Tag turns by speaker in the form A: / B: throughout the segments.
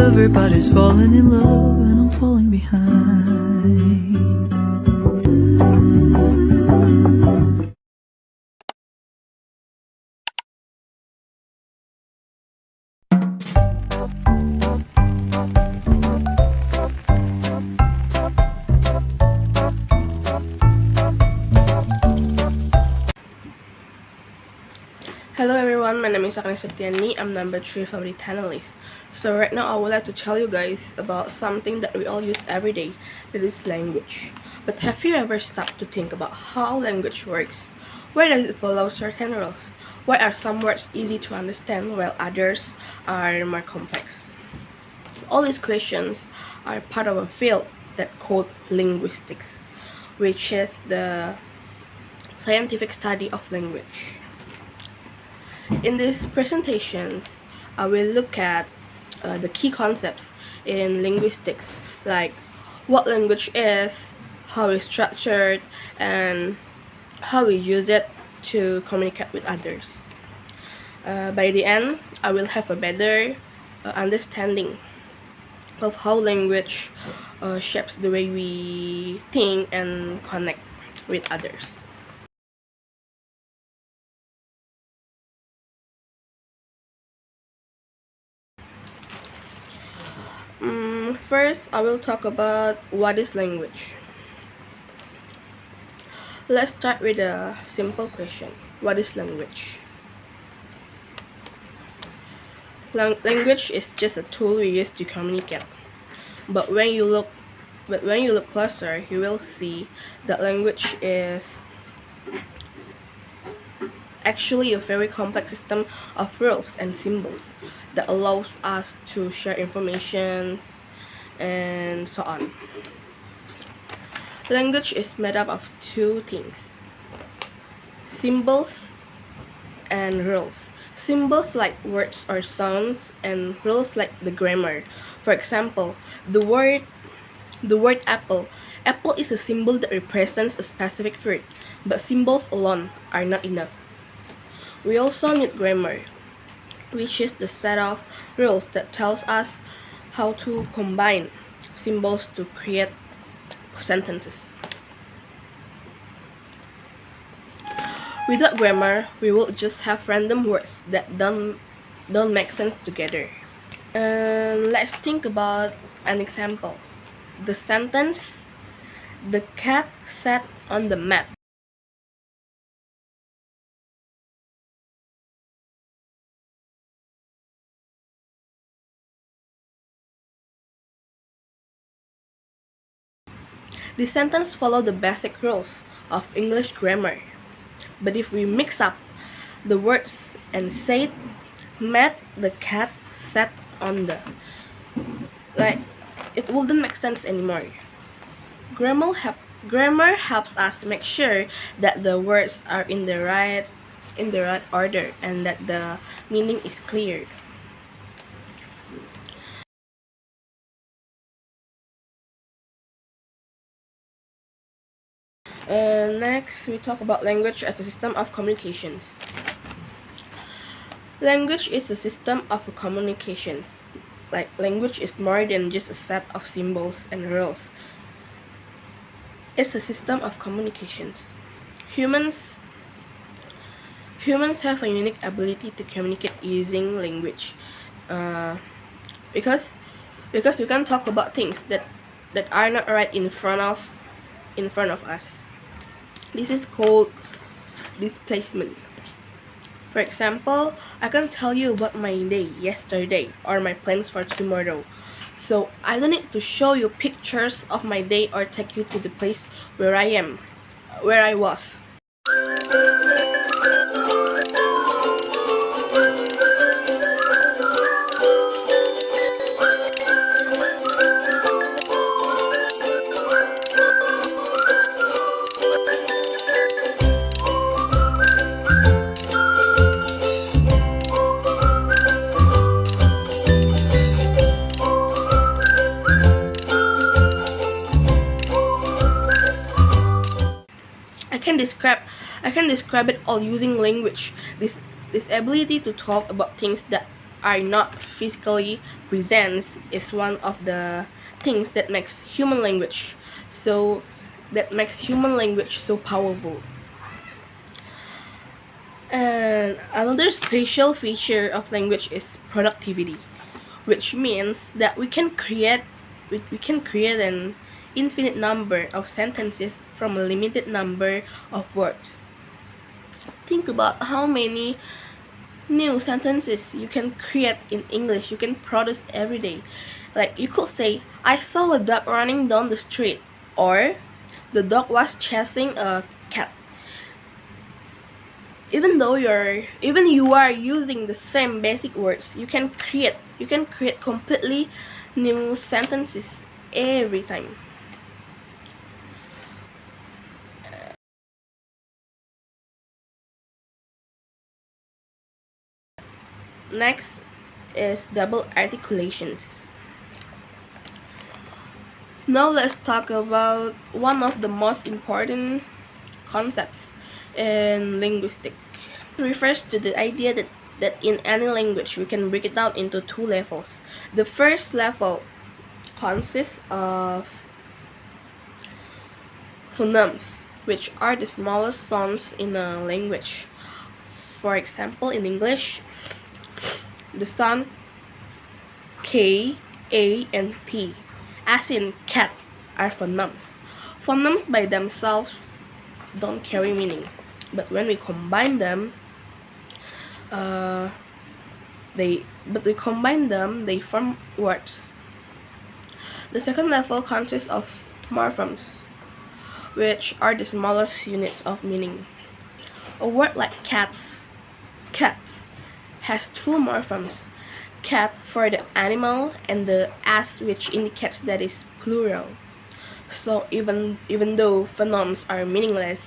A: Everybody's falling in love and I'm falling behind.
B: Hello everyone, my name is Agnes Septiani. I'm number 3 favorite analyst. So right now I would like to tell you guys about something that we all use every day, that is language. But have you ever stopped to think about how language works? Why does it follow certain rules? Why are some words easy to understand while others are more complex? All these questions are part of a field that called linguistics, which is the scientific study of language. In these presentations, I will look at the key concepts in linguistics, like what language is, how it's structured, and how we use it to communicate with others. By the end, I will have a better understanding of how language shapes the way we think and connect with others. First, I will talk about what is language. Let's start with a simple question. What is language? Language is just a tool we use to communicate. But when you look closer, you will see that language is actually a very complex system of rules and symbols that allows us to share information and so on. Language is made up of two things: symbols and rules. Symbols like words or sounds, and rules like the grammar. For example, the word apple. Apple is a symbol that represents a specific fruit, but symbols alone are not enough. We also need grammar, which is the set of rules that tells us how to combine symbols to create sentences. Without grammar, we will just have random words that don't make sense together. And let's think about an example. The sentence, "The cat sat on the mat." The sentence follows the basic rules of English grammar. But if we mix up the words and say, "Met the cat sat on the," it wouldn't make sense anymore. Grammar helps us make sure that the words are in the right order and that the meaning is clear. Next, we talk about language as a system of communications. Language is a system of communications. Language is more than just a set of symbols and rules. It's a system of communications. Humans have a unique ability to communicate using language, because we can talk about things that are not right in front of us. This is called displacement. For example, I can tell you about my day yesterday or my plans for tomorrow. So I don't need to show you pictures of my day or take you to the place where I was. I can describe it all using language. This ability to talk about things that are not physically present is one of the things that makes human language so powerful. And another special feature of language is productivity, which means that we can create an infinite number of sentences from a limited number of words. Think about how many new sentences you can create in English, you can produce every day. Like you could say, I saw a dog running down the street, or the dog was chasing a cat. Even you are using the same basic words, you can create completely new sentences every time. Next is double articulations. Now let's talk about one of the most important concepts in linguistics. It refers to the idea that in any language we can break it down into two levels. The first level consists of phonemes, which are the smallest sounds in a language. For example, in English, the sound K, A, and P, as in cat, are phonemes. Phonemes by themselves don't carry meaning, but when we combine them, they form words. The second level consists of morphemes, which are the smallest units of meaning. A word like cats has two morphemes, cat for the animal and the s, which indicates that it's plural. So even though phonemes are meaningless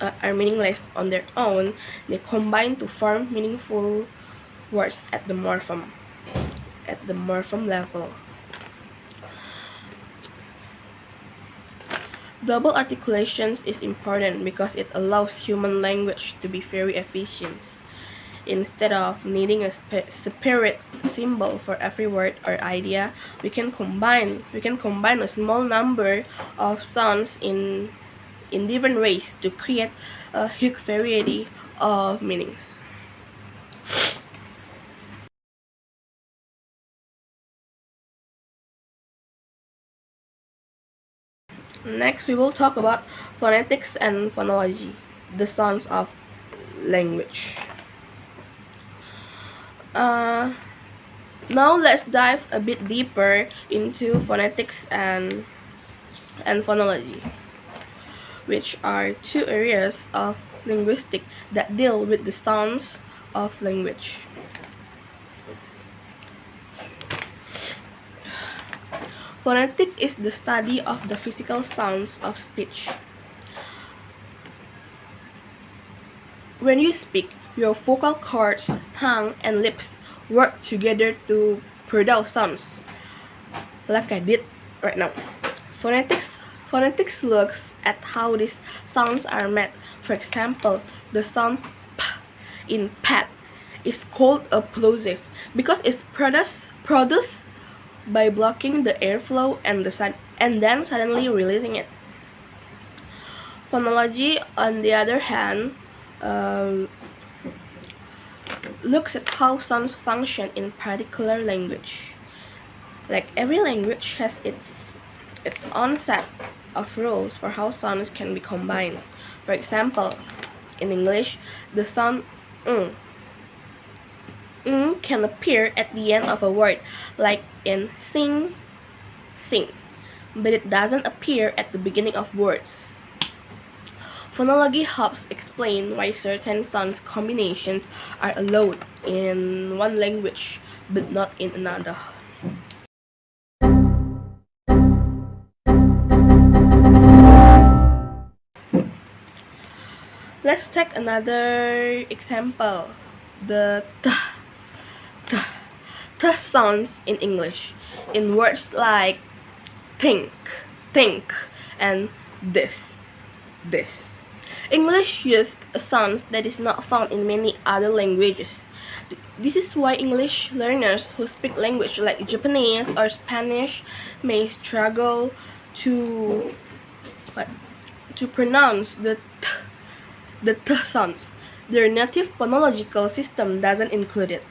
B: on their own, they combine to form meaningful words at the morpheme level. Double articulations is important because it allows human language to be very efficient. Instead of needing a separate symbol for every word or idea, we can combine a small number of sounds in different ways to create a huge variety of meanings. Next, we will talk about phonetics and phonology, the sounds of language. Now let's dive a bit deeper into phonetics and phonology, which are two areas of linguistics that deal with the sounds of language. Phonetic is the study of the physical sounds of speech. When you speak, your vocal cords, tongue, and lips work together to produce sounds, like I did right now. Phonetics looks at how these sounds are made. For example, the sound p in pet is called a plosive because it's produced by blocking the airflow and then suddenly releasing it. Phonology, on the other hand, looks at how sounds function in particular language. Like every language has its own set of rules for how sounds can be combined. For example, in English, the sound can appear at the end of a word, like in sing, but it doesn't appear at the beginning of words. Phonology helps explain why certain sound combinations are allowed in one language but not in another. Let's take another example. The t sounds in English in words like think, and this. English uses sounds that is not found in many other languages. This is why English learners who speak language like Japanese or Spanish may struggle to what, to pronounce the t sounds. Their native phonological system doesn't include it.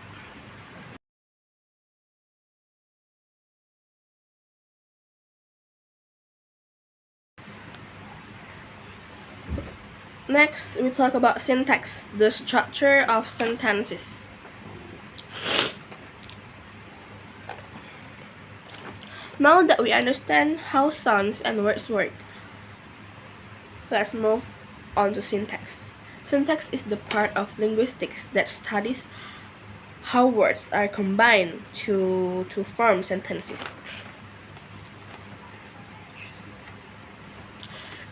B: Next, we talk about syntax, the structure of sentences. Now that we understand how sounds and words work, let's move on to syntax. Syntax is the part of linguistics that studies how words are combined to form sentences.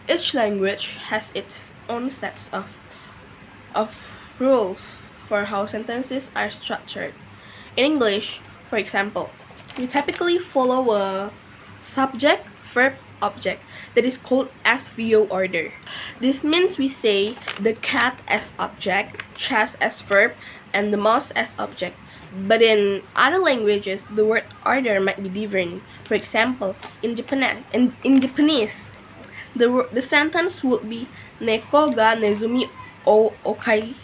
B: Each language has its own sets of rules for how sentences are structured. In English, for example, we typically follow a subject, verb, object that is called SVO order. This means we say the cat as object, chess as verb, and the mouse as object. But in other languages, the word order might be different. For example, in Japanese, the sentence would be Neko ga nezumi o okai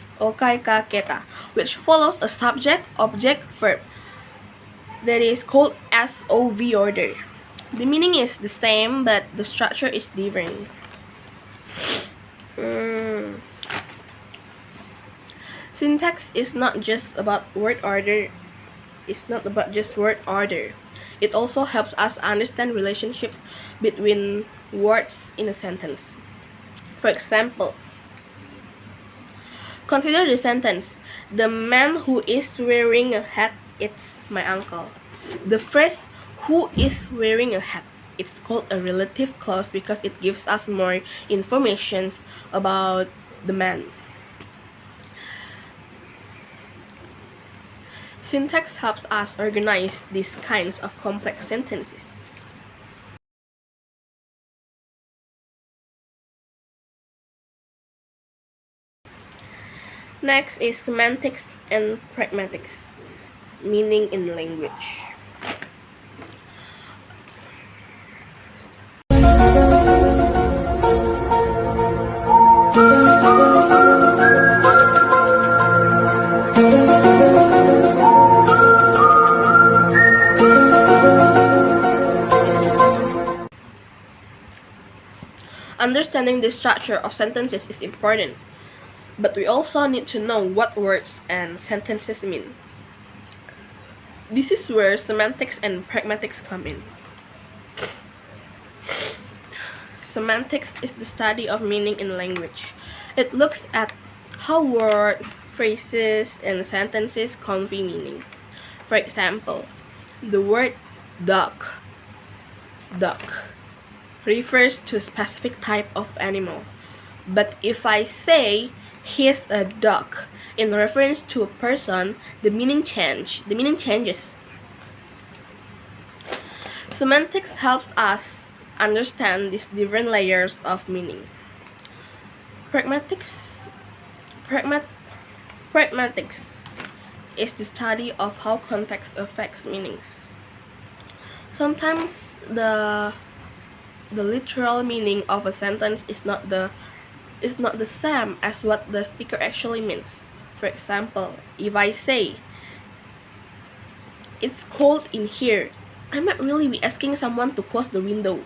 B: ka keta, which follows a subject, object, verb that is called SOV order. The meaning is the same, but the structure is different. Syntax is not just about word order. It's not about just word order. It also helps us understand relationships between words in a sentence. For example, consider the sentence, the man who is wearing a hat is my uncle. The phrase, who is wearing a hat, it's called a relative clause because it gives us more information about the man. Syntax helps us organize these kinds of complex sentences. Next is semantics and pragmatics, meaning in language. Understanding the structure of sentences is important, but we also need to know what words and sentences mean. This is where semantics and pragmatics come in. Semantics is the study of meaning in language. It looks at how words, phrases, and sentences convey meaning. For example, the word duck refers to a specific type of animal. But if I say he's a duck in reference to a person, the meaning changes. Semantics helps us understand these different layers of meaning. Pragmatics is the study of how context affects meanings. Sometimes the literal meaning of a sentence is not the same as what the speaker actually means. For example, if I say it's cold in here, I might really be asking someone to close the window.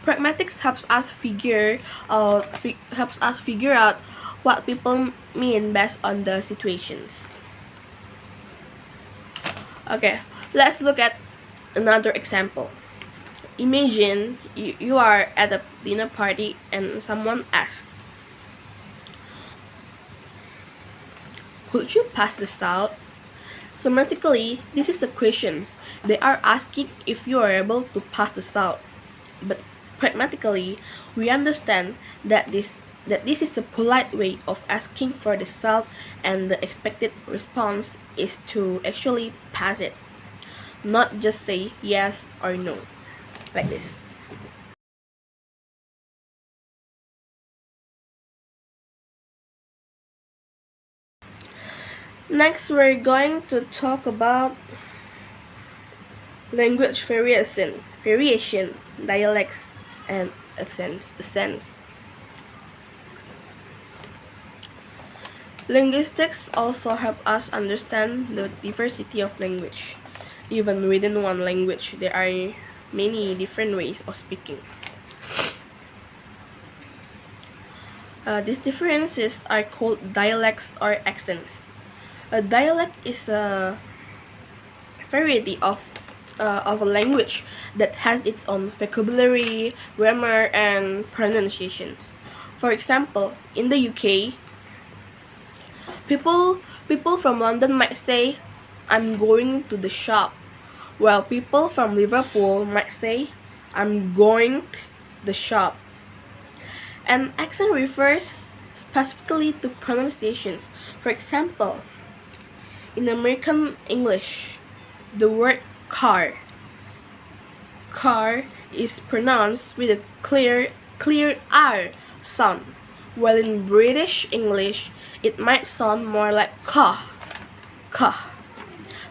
B: Pragmatics helps us figure out what people mean based on the situations. Okay, let's look at another example. Imagine you are at a dinner party and someone asks, could you pass the salt? Semantically, this is the questions. They are asking if you are able to pass the salt. But pragmatically, we understand that this is a polite way of asking for the salt, and the expected response is to actually pass it, not just say yes or no, like this. Next, we're going to talk about language variation, dialects, and accents. Linguistics also help us understand the diversity of language. Even within one language, there are many different ways of speaking. These differences are called dialects or accents. A dialect is a variety of a language that has its own vocabulary, grammar, and pronunciations. For example, in the UK, people from London might say, "I'm going to the shop," while people from Liverpool might say, "I'm going to the shop." An accent refers specifically to pronunciations. For example, in American English, the word car is pronounced with a clear R sound, while in British English it might sound more like ka.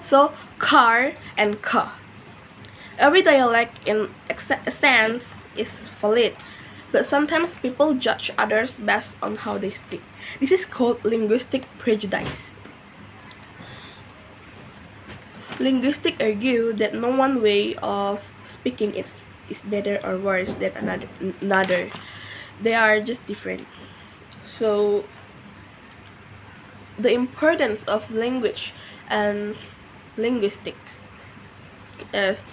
B: So car and ka. Every dialect in accents is valid, but sometimes people judge others based on how they speak. This is called linguistic prejudice. Linguistics argue that no one way of speaking is better or worse than another. They are just different. So the importance of language and linguistics is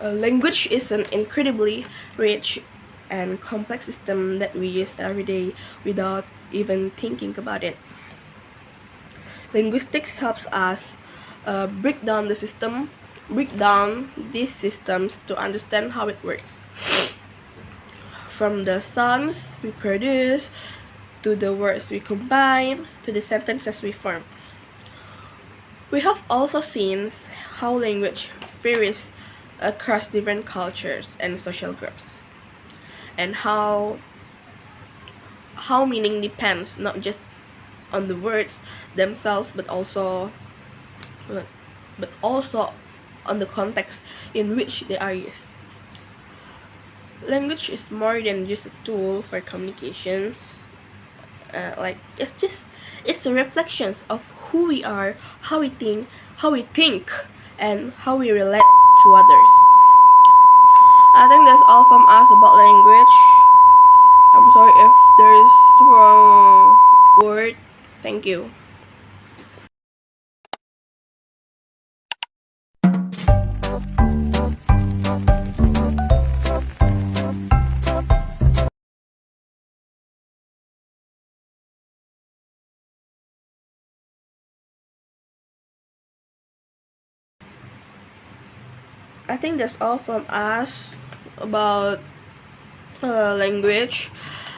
B: language is an incredibly rich and complex system that we use every day without even thinking about it. Linguistics helps us break down these systems to understand how it works. From the sounds we produce, to the words we combine, to the sentences we form. We have also seen how language varies across different cultures and social groups, and how meaning depends not just on the words themselves but also on the context in which they are used. Language is more than just a tool for communications. It's a reflections of who we are, how we think, and how we relate to others. I think that's all from us about language. I'm sorry if there's wrong word. Thank you. I think that's all from us about language.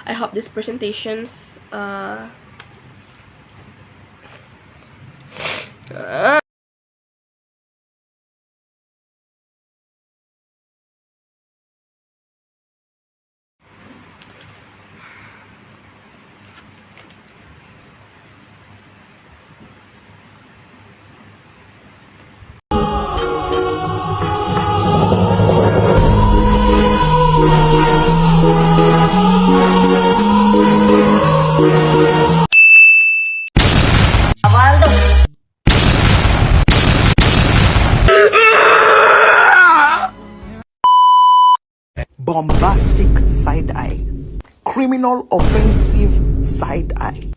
B: I hope these presentations
C: Bombastic side eye, criminal offensive side eye.